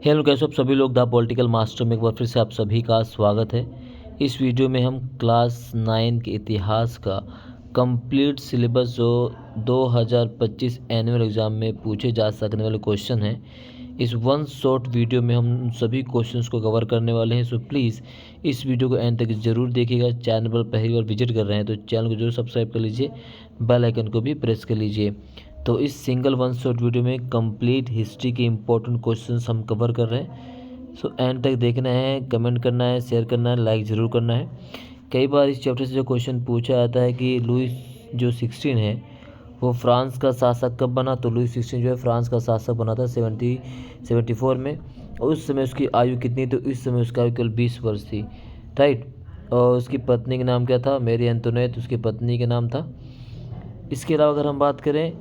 Hello कैसे हो आप सभी लोग द पॉलिटिकल मास्टर में एक बार फिर से आप सभी का स्वागत है। इस वीडियो में हम क्लास 9 के इतिहास का कंप्लीट सिलेबस जो 2025 एनुअल एग्ज़ाम में पूछे जा सकने वाले क्वेश्चन हैं, इस वन शॉर्ट वीडियो में हम उन सभी क्वेश्चंस को कवर करने वाले हैं। सो प्लीज़ इस वीडियो को एंड तक ज़रूर देखिएगा। चैनल पर पहली बार विजिट कर रहे हैं तो चैनल को जरूर सब्सक्राइब कर लीजिए, बेल आइकन को भी प्रेस कर लीजिए। तो इस सिंगल वन शॉट वीडियो में कंप्लीट हिस्ट्री के इंपॉर्टेंट क्वेश्चंस हम कवर कर रहे हैं। सो एंड तक देखना है, कमेंट करना है, शेयर करना है, लाइक ज़रूर करना है। कई बार इस चैप्टर से जो क्वेश्चन पूछा जाता है कि लुईस जो 16 है वो फ्रांस का शासक कब बना, तो लुईस 16 जो है फ्रांस का शासक बना था 74 में। और उस समय उसकी आयु कितनी, तो इस समय उसकी आयु केवल 20 वर्ष थी, राइट। और उसकी पत्नी का नाम क्या था, मैरी एंटोनेट उसकी पत्नी का नाम था। इसके अलावा अगर हम बात करें,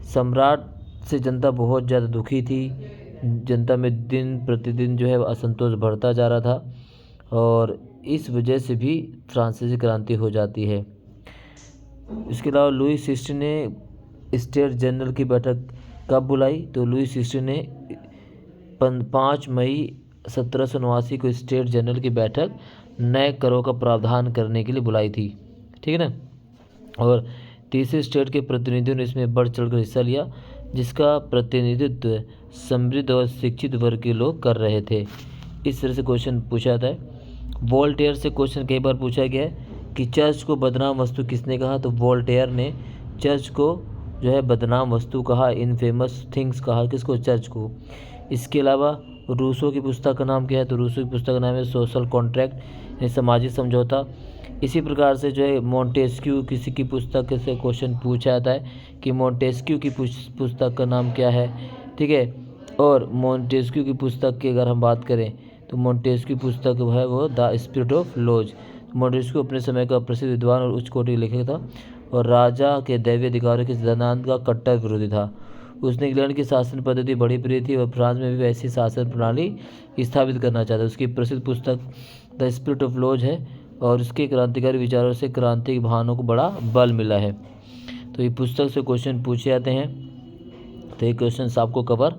सम्राट से जनता बहुत ज़्यादा दुखी थी। जनता में दिन प्रतिदिन जो है असंतोष बढ़ता जा रहा था और इस वजह से भी फ्रांसीसी क्रांति हो जाती है। इसके अलावा लुईस 16 ने स्टेट जनरल की बैठक कब बुलाई, तो लुईस 16 ने 5 मई 1789 को स्टेट जनरल की बैठक नए करों का प्रावधान करने के लिए बुलाई थी, ठीक है ना। और तीसरे स्टेट के प्रतिनिधियों ने इसमें बढ़ चढ़कर हिस्सा लिया, जिसका प्रतिनिधित्व समृद्ध और शिक्षित वर्ग के लोग कर रहे थे। इस तरह से क्वेश्चन पूछा जाता है। वोल्टेयर से क्वेश्चन कई बार पूछा गया है कि चर्च को बदनाम वस्तु किसने कहा, तो वोल्टेयर ने चर्च को जो है बदनाम वस्तु कहा, इनफेमस थिंग्स कहा, किसको, चर्च को। इसके अलावा रूसो की पुस्तक का नाम क्या है, तो रूसो की पुस्तक का नाम है सोशल कॉन्ट्रैक्ट, यानी सामाजिक समझौता। इसी प्रकार से जो है मोंटेस्क्यू किसी की पुस्तक से क्वेश्चन पूछा जाता है कि मोंटेस्क्यू की पुस्तक का नाम क्या है, ठीक है। और मोंटेस्क्यू की पुस्तक की अगर हम बात करें तो मोंटेस्क्यू पुस्तक है वो the spirit of laws. Montesquieu अपने समय का प्रसिद्ध विद्वान और उच्च कोटि के लेखक था और राजा के दैवीय अधिकारों के सिद्धांत का कट्टर विरोधी था। उसने इंग्लैंड की शासन पद्धति बड़ी प्रिय थी और फ्रांस में भी वैसी शासन प्रणाली स्थापित करना चाहता। उसकी प्रसिद्ध पुस्तक द स्पिरिट ऑफ लॉज है और उसके क्रांतिकारी विचारों से क्रांति की भावनाओं को बड़ा बल मिला है। तो ये पुस्तक से क्वेश्चन पूछे जाते हैं, तो ये क्वेश्चन आपको कवर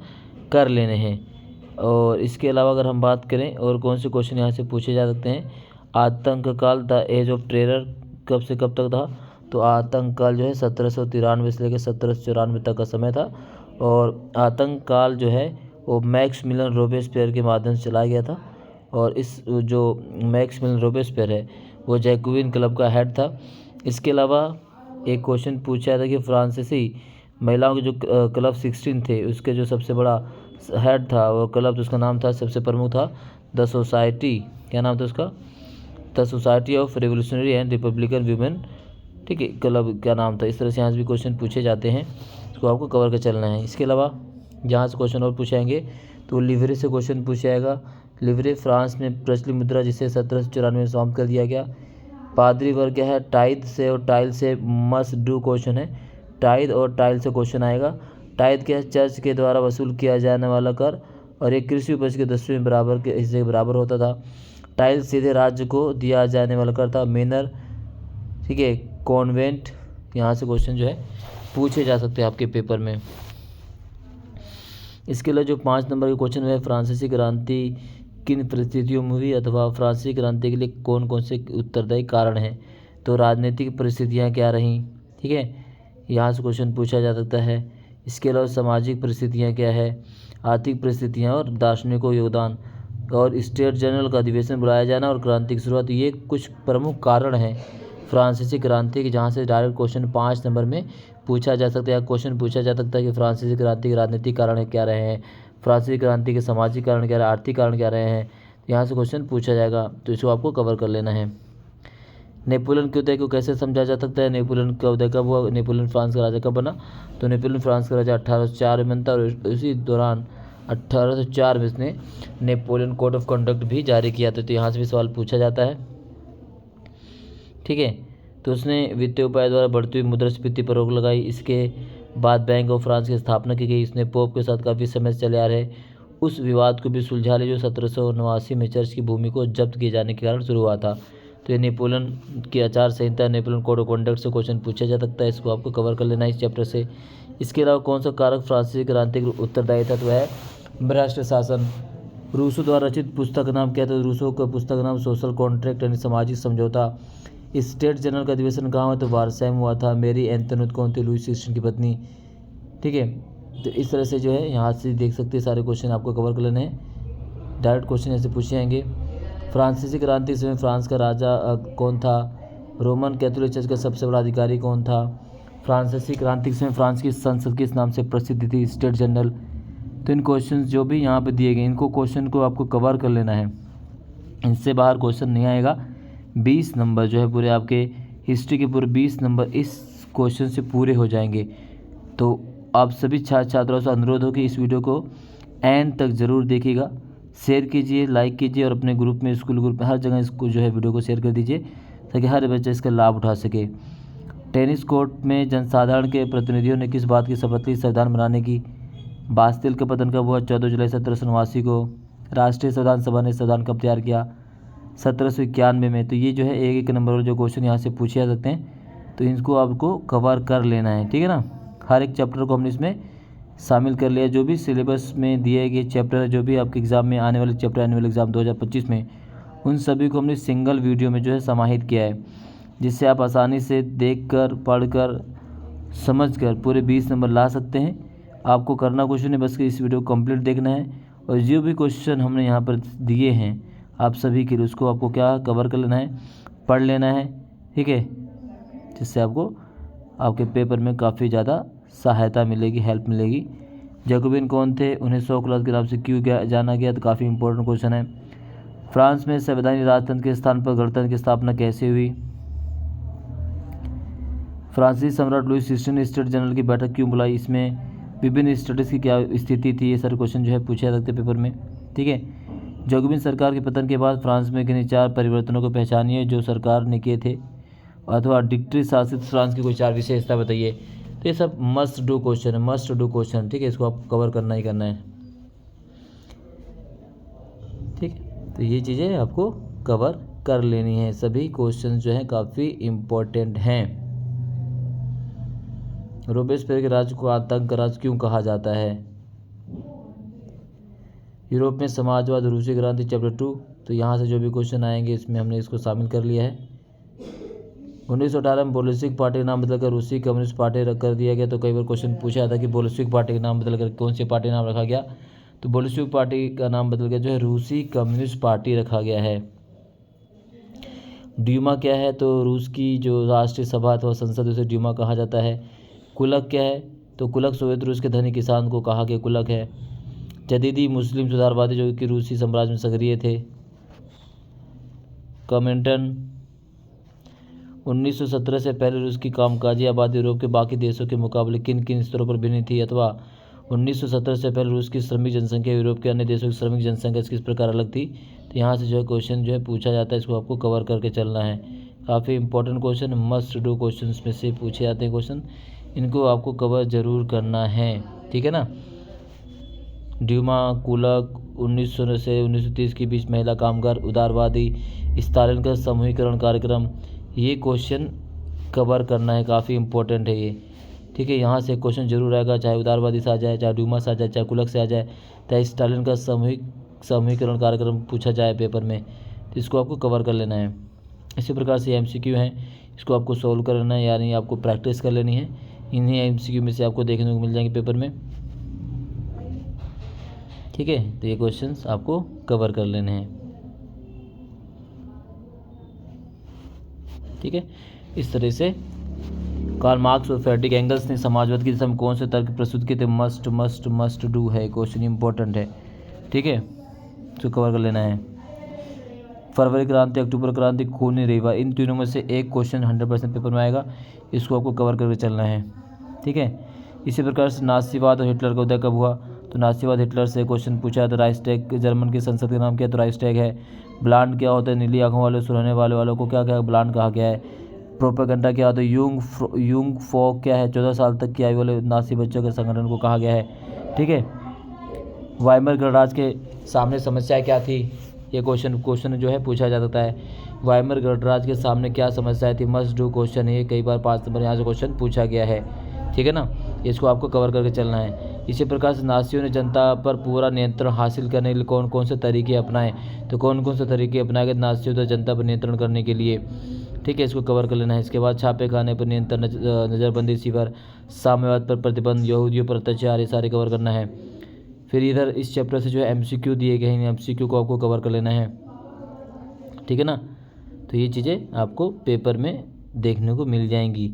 कर लेने हैं। और इसके अलावा अगर हम बात करें और कौन से क्वेश्चन यहाँ से पूछे जा सकते हैं, आतंक काल द एज ऑफ टेरर कब से कब तक था, तो आतंक काल जो है 1793 से लेकर 1794 तक का समय था। और आतंक काल जो है वो मैक्सिमिलियन रोबेस्पियर के माध्यम से चलाया गया था। और इस जो मैक्सिमिलियन रोबेस्पियर है वो जैकोबिन क्लब का हेड था। इसके अलावा एक क्वेश्चन पूछा था कि फ्रांसीसी महिलाओं के जो क्लब 16 थे उसके जो सबसे बड़ा हेड था वो क्लब, उसका नाम था, सबसे प्रमुख था द सोसाइटी, क्या नाम था उसका, the society of revolutionary and Republican women, ठीक है, क्लब क्या नाम था। इस तरह से यहाँ से भी क्वेश्चन पूछे जाते हैं, इसको आपको कवर कर चलना है। इसके अलावा जहाँ से क्वेश्चन और पूछाएंगे तो लिवरे से क्वेश्चन पूछा जाएगा। लिवरे फ्रांस में प्रचलित मुद्रा जिसे 1794 में समाप्त कर दिया गया। पादरी वर्ग क्या है, टाइद से और टाइल से मस्ट डू क्वेश्चन है, टाइद और टाइल से क्वेश्चन आएगा। टाइद क्या है, चर्च के द्वारा वसूल किया जाने वाला कर और एक कृषि उपज के 10वें बराबर के हिस्से के बराबर होता था। टाइल सीधे राज्य को दिया जाने वाला कर था। मेनर, ठीक है, कॉन्वेंट, यहाँ से क्वेश्चन जो है पूछे जा सकते हैं आपके पेपर में। इसके अलावा जो 5 नंबर के क्वेश्चन है, फ्रांसीसी क्रांति किन परिस्थितियों में हुई अथवा फ्रांसीसी क्रांति के लिए कौन कौन से उत्तरदायी कारण हैं, तो राजनीतिक परिस्थितियाँ क्या रहीं, ठीक है, यहाँ से क्वेश्चन पूछा जा सकता है। इसके अलावा सामाजिक परिस्थितियाँ क्या है, आर्थिक परिस्थितियाँ और दार्शनिकों योगदान और स्टेट जनरल का अधिवेशन बुलाया जाना और क्रांति की शुरुआत, ये कुछ प्रमुख कारण हैं फ्रांसीसी क्रांति की, जहाँ से डायरेक्ट क्वेश्चन 5 नंबर में पूछा जा सकता है। क्वेश्चन पूछा जा सकता है कि फ्रांसीसी क्रांति के राजनीतिक कारण क्या रहे हैं, फ्रांसीसी क्रांति के सामाजिक कारण क्या रहे, आर्थिक कारण क्या रहे हैं, यहाँ से क्वेश्चन पूछा जाएगा, तो इसको आपको कवर कर लेना है। नेपोलियन के उदय को कैसे समझा जा सकता है, नेपोलियन का उदय कब हुआ, नेपोलियन फ्रांस का राजा कब बना, तो नेपोलियन फ्रांस का राजा 1804 में बनता और उसी दौरान 1804 में इसने नेपोलियन कोड ऑफ कंडक्ट भी जारी किया था, तो यहाँ से भी सवाल पूछा जाता है, ठीक है। तो उसने वित्तीय उपाय द्वारा बढ़ती हुई मुद्रास्फीति पर रोक लगाई। इसके बाद बैंक ऑफ फ्रांस की स्थापना की गई। इसने पोप के साथ काफ़ी समय से चले आ रहे उस विवाद को भी सुलझा लिया जो 1789 में चर्च की भूमि को जब्त किए जाने के कारण शुरू हुआ था। तो ये नेपोलियन की आचार संहिता, नेपोलियन कोड ऑफ कंडक्ट से क्वेश्चन पूछा जा सकता है, इसको आपको कवर कर लेना है इस चैप्टर से। इसके अलावा कौन सा कारक फ्रांसीसी क्रांति के उत्तरदायी था, तो है भ्रष्ट शासन। रूसो द्वारा रचित पुस्तक का नाम क्या था? रूसो का पुस्तक का नाम सोशल कॉन्ट्रैक्ट यानी सामाजिक समझौता। स्टेट जनरल का अधिवेशन कहाँ हुआ? तो वारसा में हुआ था। मेरी एंटोनेट कौन थी? लुई सिक्सटीन की पत्नी। ठीक है, तो इस तरह से जो है यहाँ से देख सकते हैं सारे क्वेश्चन आपको कवर कर लेने हैं। डायरेक्ट क्वेश्चन ऐसे पूछे जाएंगे। फ्रांसीसी क्रांति के समय फ्रांस का राजा कौन था? रोमन कैथोलिक चर्च का सबसे बड़ा अधिकारी कौन था? फ्रांसीसी क्रांति के समय फ्रांस की संसद किस नाम से प्रसिद्ध थी? State general. तो इन क्वेश्चन जो भी यहाँ पे दिए गए इनको क्वेश्चन को आपको कवर कर लेना है, इनसे बाहर क्वेश्चन नहीं आएगा। 20 नंबर जो है पूरे आपके हिस्ट्री के पूरे 20 नंबर इस क्वेश्चन से पूरे हो जाएंगे। तो आप सभी छात्र छात्राओं से अनुरोध हो कि इस वीडियो को एंड तक ज़रूर देखिएगा, शेयर कीजिए, लाइक कीजिए और अपने ग्रुप में, स्कूल ग्रुप में, हर जगह इसको जो है वीडियो को शेयर कर दीजिए ताकि हर बच्चा इसका लाभ उठा सके। टेनिस कोर्ट में जनसाधारण के प्रतिनिधियों ने किस बात की शपथ ली? संविधान बनाने की। बास्तिल का पतन कब हुआ? 14 जुलाई 1789 को। राष्ट्रीय संविधान सभा ने संविधान कब तैयार किया? 1791 में। तो ये जो है एक एक नंबर जो क्वेश्चन यहाँ से पूछे जा सकते हैं, तो इनको आपको कवर कर लेना है, ठीक है ना। हर एक चैप्टर को हमने इसमें शामिल कर लिया। जो भी सिलेबस में दिए गए चैप्टर, जो भी आपके एग्ज़ाम में आने वाले चैप्टर, एनुअल एग्ज़ाम 2025 में, उन सभी को हमने सिंगल वीडियो में जो है समाहित किया है, जिससे आप आसानी से देखकर, पढ़कर, समझकर पूरे 20 नंबर ला सकते हैं। आपको करना कुछ नहीं, बस इस वीडियो को कंप्लीट देखना है और जो भी क्वेश्चन हमने यहाँ पर दिए हैं आप सभी के लिए, उसको आपको क्या कवर कर लेना है, पढ़ लेना है, ठीक है, जिससे आपको आपके पेपर में काफ़ी ज़्यादा सहायता मिलेगी, हेल्प मिलेगी। जैकोबिन कौन थे? उन्हें सोक्रेटिस के नाम से क्यों जाना गया? तो काफ़ी इंपॉर्टेंट क्वेश्चन है। फ्रांस में संवैधानिक राजतंत्र के स्थान पर गणतंत्र की स्थापना कैसे हुई? फ्रांसीसी सम्राट लुई 16 स्टेट जनरल की बैठक क्यों बुलाई? इसमें विभिन्न स्टेट्स की क्या स्थिति थी? ये सारे क्वेश्चन जो है पूछे जा सकते पेपर में, ठीक है। जैकोबिन सरकार के पतन के बाद फ्रांस में किन्हीं 4 परिवर्तनों को पहचानिए जो सरकार ने किए थे, अथवा डिक्टेटर शासित फ्रांस की कोई 4 विशेषता बताइए। तो ये सब मस्ट डू क्वेश्चन है, मस्ट डू क्वेश्चन, ठीक है, इसको आप कवर करना ही करना है, ठीक है। तो ये चीज़ें आपको कवर कर लेनी है। सभी क्वेश्चन जो हैं काफ़ी इम्पोर्टेंट हैं। रोबेस्पियर के राज्य को आतंक राज क्यों कहा जाता है? यूरोप में समाजवाद, रूसी क्रांति, चैप्टर 2। तो यहाँ से जो भी क्वेश्चन आएंगे इसमें हमने इसको शामिल कर लिया है। 1918 में बोल्शेविक पार्टी का नाम बदलकर रूसी कम्युनिस्ट पार्टी रख कर दिया गया। तो कई बार क्वेश्चन पूछा जाता है कि बोल्शेविक पार्टी का नाम बदलकर कौन सी पार्टी का नाम रखा गया? तो बोल्शेविक पार्टी का नाम बदल कर जो है रूसी कम्युनिस्ट पार्टी रखा गया है। ड्यूमा क्या है? तो रूस की जो राष्ट्रीय सभा अथवा संसद, उसे ड्यूमा कहा जाता है। कुलक क्या है? तो कुलक सोवियत रूस के धनी किसान को कहा गया कुलक है। जदीदी मुस्लिम सुधारवादी जो कि रूसी साम्राज्य में सक्रिय थे। कमेंटन 1917 से पहले रूस की कामकाजी आबादी यूरोप के बाकी देशों के मुकाबले किन किन स्तरों पर भिन्न थी? अथवा 1917 से पहले रूस की श्रमिक जनसंख्या यूरोप के अन्य देशों की श्रमिक जनसंख्या किस प्रकार अलग थी? तो यहाँ से जो है क्वेश्चन जो है पूछा जाता है, इसको आपको कवर करके चलना है। काफ़ी important question, must do question में से पूछे जाते हैं क्वेश्चन, इनको आपको कवर ज़रूर करना है, ठीक है ना। ड्यूमा, कुलक, 1900 से 1930 के बीच महिला कामगार, उदारवादी, स्टालिन का समूहीकरण कार्यक्रम, ये क्वेश्चन कवर करना है, काफ़ी इंपॉर्टेंट है ये, ठीक है। यहाँ से क्वेश्चन जरूर आएगा, चाहे उदारवादी से आ जाए, चाहे ड्यूमा से आ जाए, चाहे कुलक से आ जाए, चाहे स्टालिन का समूहीकरण कार्यक्रम पूछा जाए पेपर में, तो इसको आपको कवर कर लेना है। इसी प्रकार से MCQ हैं, इसको आपको सोल्व करना है, यानी आपको प्रैक्टिस कर लेनी है। इन्हीं MCQ में से आपको देखने को मिल जाएंगे पेपर में, ठीक है। तो ये क्वेश्चंस आपको कवर कर लेने हैं, ठीक है। इस तरह से कार्ल मार्क्स और फ्रेडरिक एंगल्स ने समाजवाद की दिशा में कौन से तर्क प्रस्तुत किए थे? मस्ट मस्ट मस्ट डू है, क्वेश्चन इंपॉर्टेंट है, ठीक है, इसको कवर कर लेना है। फरवरी क्रांति, अक्टूबर क्रांति, खूनी रेवा, इन तीनों में से एक क्वेश्चन 100% पेपर में आएगा, इसको आपको कवर करके चलना है, ठीक है। इसी प्रकार से नासीवाद और हिटलर का उदय कब हुआ? तो नासीवाद हिटलर से क्वेश्चन पूछा है। तो राइक्सटैग जर्मन की संसद का नाम क्या है? तो राइक्सटैग है। ब्लांड क्या होता है? नीली आंखों वाले, सुनने वालों को क्या क्या ब्लांड कहा गया है। प्रोपेगेंडा क्या होता है? यूंग फोक क्या है? 14 साल तक की आयु वाले नासी बच्चों के संगठन को कहा गया है, ठीक है। वाइमर गणराज्य के सामने समस्या क्या थी? ये क्वेश्चन जो है पूछा जा सकता है। वाइमर गणराज्य के सामने क्या समस्या थी? मस्ट डू क्वेश्चन है, कई बार 5 नंबर यहाँ से क्वेश्चन पूछा गया है, ठीक है ना। इसको आपको कवर करके चलना है। इसी प्रकार से नासियों ने जनता पर पूरा नियंत्रण हासिल करने के लिए कौन कौन से तरीके अपनाए, तो कौन कौन से तरीके अपनाए गए नासियों द्वारा जनता पर नियंत्रण करने के लिए, ठीक है, इसको कवर कर लेना है। इसके बाद छापे खाने पर नियंत्रण, नज़रबंदी शिविर, साम्यवाद पर प्रतिबंध, यहूदियों पर अत्याचार, ये सारे कवर करना है। फिर इधर इस चैप्टर से जो है MCQ दिए गए हैं, MCQ को आपको कवर कर लेना है, ठीक है ना। तो ये चीज़ें आपको पेपर में देखने को मिल जाएंगी,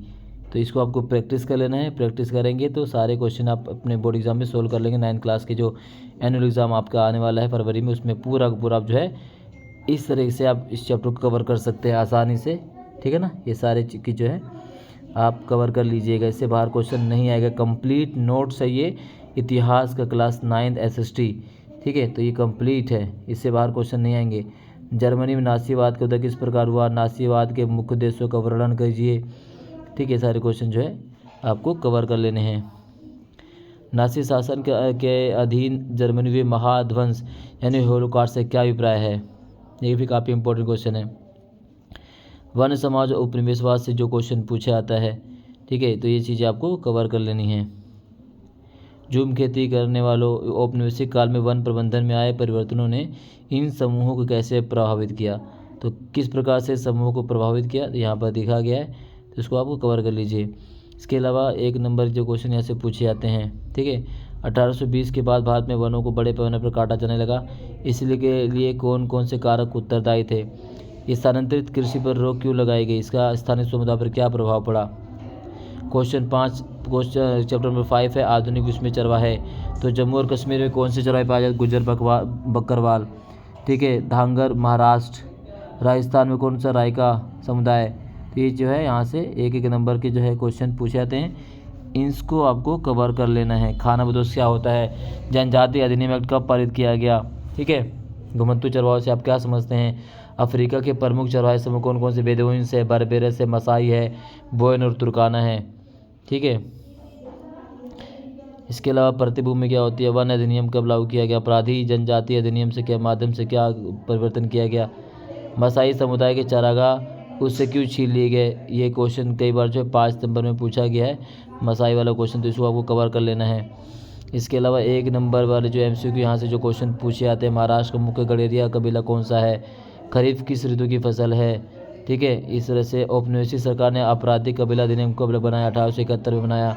तो इसको आपको प्रैक्टिस कर लेना है। प्रैक्टिस करेंगे तो सारे क्वेश्चन आप अपने बोर्ड एग्जाम में सोल्व कर लेंगे। 9th क्लास के जो एनुअल एग्ज़ाम आपका आने वाला है फरवरी में, उसमें पूरा पूरा आप जो है इस तरह से आप इस चैप्टर को कवर कर सकते हैं आसानी से, ठीक है ना। ये सारे चीज़ जो है आप कवर कर लीजिएगा, इससे बाहर क्वेश्चन नहीं आएगा। कंप्लीट नोट्स है ये इतिहास का क्लास 9th SST, ठीक है, तो ये कंप्लीट है, इससे बाहर क्वेश्चन नहीं आएंगे। जर्मनी में नासीवाद का उदय किस प्रकार हुआ, नासीवाद के मुख्य देशों का वर्णन कीजिए, ठीक है, सारे क्वेश्चन जो है आपको कवर कर लेने हैं। नासी शासन के अधीन जर्मनी में महाध्वंस यानी होलोकॉस्ट से क्या अभिप्राय है, ये भी काफ़ी इंपॉर्टेंट क्वेश्चन है। वन समाज और उपनिवेशवाद से जो क्वेश्चन पूछा जाता है, ठीक है, तो ये चीज़ें आपको कवर कर लेनी है। झूम खेती करने वालों औपनिवेशिक काल में वन प्रबंधन में आए परिवर्तनों ने इन समूहों को कैसे प्रभावित किया, तो किस प्रकार से समूहों को प्रभावित किया, तो यहाँ पर दिखा गया है, तो इसको आपको कवर कर लीजिए। इसके अलावा 1 नंबर जो क्वेश्चन यहाँ से पूछे जाते हैं, ठीक है, 1820 के बाद भारत में वनों को बड़े पैमाने पर काटा जाने लगा, इसलिए के लिए कौन कौन से कारक उत्तरदायी थे। ये स्थानांतरित कृषि पर रोक क्यों लगाई गई, इसका स्थानीय समुदाय पर क्या प्रभाव पड़ा। क्वेश्चन चैप्टर नंबर 5 है आधुनिक विश्व में चरवाहे, तो जम्मू और कश्मीर में कौन से चरवाहे पाए जाते, गुज्जर बकरवाल, ठीक है, धांगर महाराष्ट्र, राजस्थान में कौन सा रायका समुदाय। तो ये जो है यहाँ से एक एक नंबर के जो है क्वेश्चन पूछे जाते हैं, इसको आपको कवर कर लेना है। खानाबदोश क्या होता है, जनजाति अधिनियम एक्ट कब पारित किया गया, ठीक है, घुमंतू चरवाहों से आप क्या समझते हैं, अफ्रीका के प्रमुख चरवाहे समूह कौन कौन से, बेदुइन है, बर्बेरस है, मसाई है, बोयन और तुर्काना है, ठीक है। इसके अलावा प्रतिभूमि क्या होती है, वन अधिनियम कब लागू किया गया, अपराधी जनजाति अधिनियम से क्या माध्यम से क्या परिवर्तन किया गया, मसाई समुदाय के चारागाह उससे क्यों छीन लिए गए। ये क्वेश्चन कई बार जो है 5 नंबर में पूछा गया है, मसाई वाला क्वेश्चन, तो इसको आपको कवर कर लेना है। इसके अलावा 1 नंबर वाले जो MCQ यहाँ से जो क्वेश्चन पूछे जाते हैं, महाराष्ट्र का मुख्य गडेरिया कबीला कौन सा है, खरीफ किस ऋतु की फसल है, ठीक है। इस तरह से औपनिवेशिक सरकार ने आपराधिक कबीला अधिनियम कब बनाया, 1871 में बनाया।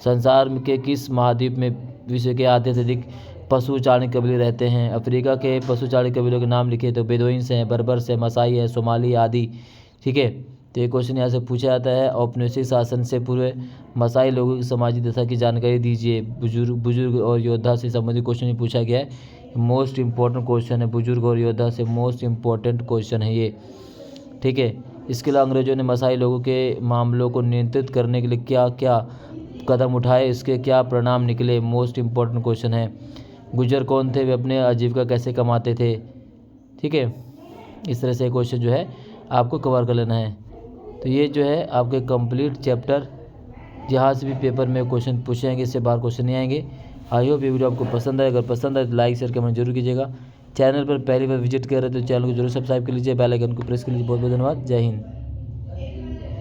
संसार के किस महाद्वीप में विश्व के आधे से अधिक पशुचारी कबीले रहते हैं, अफ्रीका के पशुचारी कबीलों के नाम लिखे, तो बेदुइन्स हैं, बर्बर्स है, मसाई है, सोमाली आदि, ठीक है। तो ये क्वेश्चन यहाँ से पूछा जाता है। औपनिवेशिक शासन से पूर्व मसाई लोगों की समाजी दशा की जानकारी दीजिए, बुजुर्ग और योद्धा से संबंधित क्वेश्चन भी पूछा गया है, मोस्ट इंपॉर्टेंट क्वेश्चन है, बुजुर्ग और योद्धा से मोस्ट इंपॉर्टेंट क्वेश्चन है ये, ठीक है। इसके अलावा अंग्रेजों ने मसाई लोगों के मामलों को नियंत्रित करने के लिए क्या क्या कदम उठाए, इसके क्या परिणाम निकले, मोस्ट इंपॉर्टेंट क्वेश्चन है। गुज्जर कौन थे, वे अपने आजीविका कैसे कमाते थे, ठीक है। इस तरह से क्वेश्चन जो है आपको कवर कर लेना है। तो ये जो है आपके कंप्लीट चैप्टर, जहाँ से भी पेपर में क्वेश्चन पूछे जाएंगे, इससे बाहर क्वेश्चन नहीं आएंगे। आई होप ये वीडियो आपको पसंद आए, अगर पसंद आए तो लाइक शेयर कमेंट जरूर कीजिएगा। चैनल पर पहली बार विजिट कर रहे तो चैनल को जरूर सब्सक्राइब कर लीजिए, बेल आइकन को प्रेस कर लीजिए। बहुत बहुत धन्यवाद, जय हिंद।